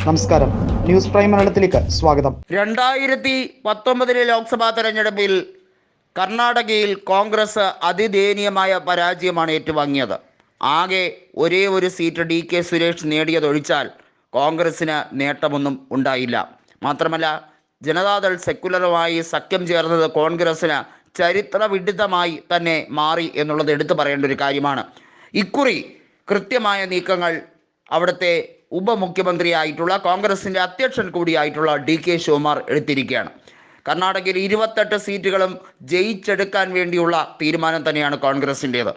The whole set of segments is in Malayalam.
നമസ്കാരം, ന്യൂസ് പ്രൈം മലയാളത്തിലേക്ക് സ്വാഗതം. 2019 ലോക്സഭാ തെരഞ്ഞെടുപ്പിൽ കർണാടകയിൽ കോൺഗ്രസ് അതിദയനീയമായ പരാജയമാണ് ഏറ്റുവാങ്ങിയത്. ആകെ ഒരേ ഒരു സീറ്റ് DK സുരേഷ് നേടിയതൊഴിച്ചാൽ കോൺഗ്രസിന് നേട്ടമൊന്നും ഉണ്ടായില്ല. മാത്രമല്ല, ജനതാദൾ സെക്യുലറുമായി സഖ്യം ചേർന്നത് കോൺഗ്രസിന് ചരിത്രവിഡിത്തമായി തന്നെ മാറി എന്നുള്ളത് എടുത്തു പറയേണ്ട ഒരു കാര്യമാണ്. ഇക്കുറി കൃത്യമായ നീക്കങ്ങൾ അവിടുത്തെ ഉപമുഖ്യമന്ത്രിയായിട്ടുള്ള കോൺഗ്രസിൻ്റെ അധ്യക്ഷൻ കൂടിയായിട്ടുള്ള DK ശിവകുമാർ എടുത്തിരിക്കുകയാണ്. കർണാടകയിൽ 28 സീറ്റുകളും ജയിച്ചെടുക്കാൻ വേണ്ടിയുള്ള തീരുമാനം തന്നെയാണ് കോൺഗ്രസിൻ്റേത്.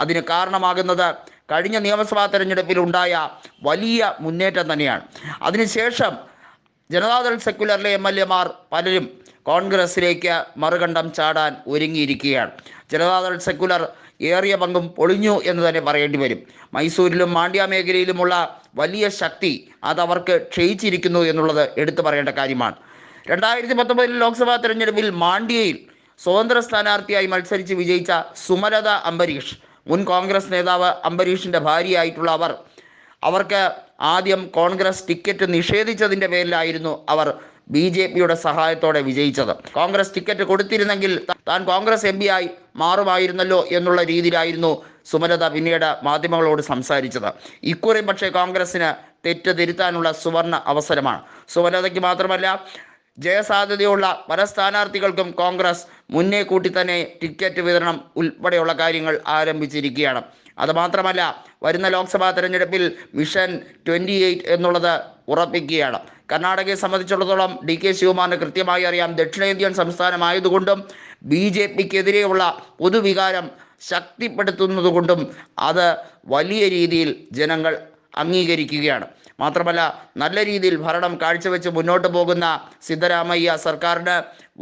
അതിന് കാരണമാകുന്നത് കഴിഞ്ഞ നിയമസഭാ തെരഞ്ഞെടുപ്പിലുണ്ടായ വലിയ മുന്നേറ്റം തന്നെയാണ്. അതിനുശേഷം ജനതാദൾ സെക്യുലറിലെ MLA മാർ പലരും കോൺഗ്രസിലേക്ക് മറുകണ്ഠം ചാടാൻ ഒരുങ്ങിയിരിക്കുകയാണ്. ജനതാദൾ സെക്യുലർ ഏറിയ പങ്കും പൊളിഞ്ഞു എന്ന് തന്നെ പറയേണ്ടി വരും. മൈസൂരിലും മാണ്ഡ്യ മേഖലയിലുമുള്ള വലിയ ശക്തി അതവർക്ക് ക്ഷയിച്ചിരിക്കുന്നു എന്നുള്ളത് എടുത്തു പറയേണ്ട കാര്യമാണ്. 2019 ലോക്സഭാ തെരഞ്ഞെടുപ്പിൽ മാണ്ഡ്യയിൽ സ്വതന്ത്ര സ്ഥാനാർത്ഥിയായി മത്സരിച്ച് വിജയിച്ച സുമലത അംബരീഷ്, മുൻ കോൺഗ്രസ് നേതാവ് അംബരീഷിൻ്റെ ഭാര്യയായിട്ടുള്ള അവർക്ക് ആദ്യം കോൺഗ്രസ് ടിക്കറ്റ് നിഷേധിച്ചതിൻ്റെ പേരിലായിരുന്നു അവർ BJPയുടെ സഹായത്തോടെ വിജയിച്ചത്. കോൺഗ്രസ് ടിക്കറ്റ് കൊടുത്തിരുന്നെങ്കിൽ താൻ കോൺഗ്രസ് MP ആയി മാറുമായിരുന്നല്ലോ എന്നുള്ള രീതിയിലായിരുന്നു സുമലത പിന്നീട് മാധ്യമങ്ങളോട് സംസാരിച്ചത്. ഇക്കുറി പക്ഷേ കോൺഗ്രസിന് തെറ്റ് തിരുത്താനുള്ള സുവർണ അവസരമാണ്. സുമലതയ്ക്ക് മാത്രമല്ല, ജയസാധ്യതയുള്ള പല സ്ഥാനാർത്ഥികൾക്കും കോൺഗ്രസ് മുന്നേ കൂട്ടി തന്നെ ടിക്കറ്റ് വിതരണം ഉൾപ്പെടെയുള്ള കാര്യങ്ങൾ ആരംഭിച്ചിരിക്കുകയാണ്. അതുമാത്രമല്ല, വരുന്ന ലോക്സഭാ തെരഞ്ഞെടുപ്പിൽ മിഷൻ 28 എന്നുള്ളത് ഉറപ്പിക്കുകയാണ്. കർണാടകയെ സംബന്ധിച്ചിടത്തോളം DK ശിവകുമാറിന് കൃത്യമായി അറിയാം, ദക്ഷിണേന്ത്യൻ സംസ്ഥാനമായതുകൊണ്ടും BJPക്കെതിരെയുള്ള പൊതുവികാരം ശക്തിപ്പെടുത്തുന്നതുകൊണ്ടും അത് വലിയ രീതിയിൽ ജനങ്ങൾ അംഗീകരിക്കുകയാണ്. മാത്രമല്ല, നല്ല രീതിയിൽ ഭരണം കാഴ്ചവെച്ച് മുന്നോട്ട് പോകുന്ന സിദ്ധരാമയ്യ സർക്കാരിന്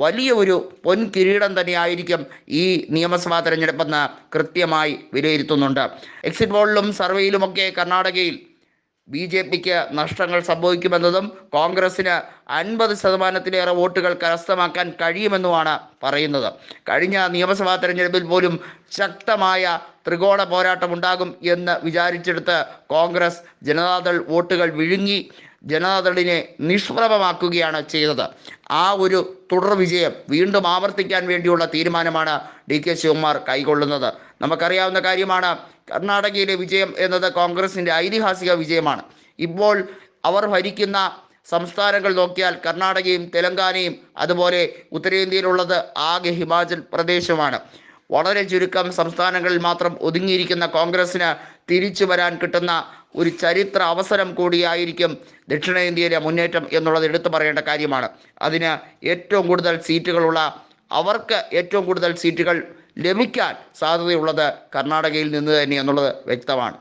വലിയ ഒരു പൊൻകിരീടം തന്നെയായിരിക്കും ഈ നിയമസഭാ തെരഞ്ഞെടുപ്പെന്ന് കൃത്യമായി വിലയിരുത്തുന്നുണ്ട്. എക്സിറ്റ് പോളിലും സർവേയിലുമൊക്കെ കർണാടകയിൽ BJPക്ക് നഷ്ടങ്ങൾ സംഭവിക്കുമെന്നതും കോൺഗ്രസിന് 50%-ലേറെ വോട്ടുകൾ കരസ്ഥമാക്കാൻ കഴിയുമെന്നുമാണ് പറയുന്നത്. കഴിഞ്ഞ നിയമസഭാ തെരഞ്ഞെടുപ്പിൽ പോലും ശക്തമായ ത്രികോണ പോരാട്ടം ഉണ്ടാകും എന്ന് വിചാരിച്ചെടുത്ത് കോൺഗ്രസ് ജനതാദൾ വോട്ടുകൾ വിഴുങ്ങി ജനതാദളിനെ നിഷ്പ്രഭമാക്കുകയാണ് ചെയ്തത്. ആ ഒരു തുടർ വിജയം വീണ്ടും ആവർത്തിക്കാൻ വേണ്ടിയുള്ള തീരുമാനമാണ് DK ശിവകുമാർ കൈക്കൊള്ളുന്നത്. നമുക്കറിയാവുന്ന കാര്യമാണ്, കർണാടകയിലെ വിജയം എന്നത് കോൺഗ്രസിൻ്റെ ഐതിഹാസിക വിജയമാണ്. ഇപ്പോൾ അവർ ഭരിക്കുന്ന സംസ്ഥാനങ്ങൾ നോക്കിയാൽ കർണാടകയും തെലങ്കാനയും അതുപോലെ ഉത്തരേന്ത്യയിലുള്ളത് ആകെ ഹിമാചൽ പ്രദേശുമാണ്. വളരെ ചുരുക്കം സംസ്ഥാനങ്ങളിൽ മാത്രം ഒതുങ്ങിയിരിക്കുന്ന കോൺഗ്രസിന് തിരിച്ചു വരാൻ കിട്ടുന്ന ഒരു ചരിത്ര അവസരം കൂടിയായിരിക്കും ദക്ഷിണേന്ത്യയിലെ മുന്നേറ്റം എന്നുള്ളത് എടുത്തു പറയേണ്ട കാര്യമാണ്. അതിന് ഏറ്റവും കൂടുതൽ സീറ്റുകളുള്ള അവർക്ക് ഏറ്റവും കൂടുതൽ സീറ്റുകൾ ലഭിക്കാൻ സാധ്യതയുള്ളത് കർണാടകയിൽ നിന്ന് തന്നെ എന്നുള്ളത് വ്യക്തമാണ്.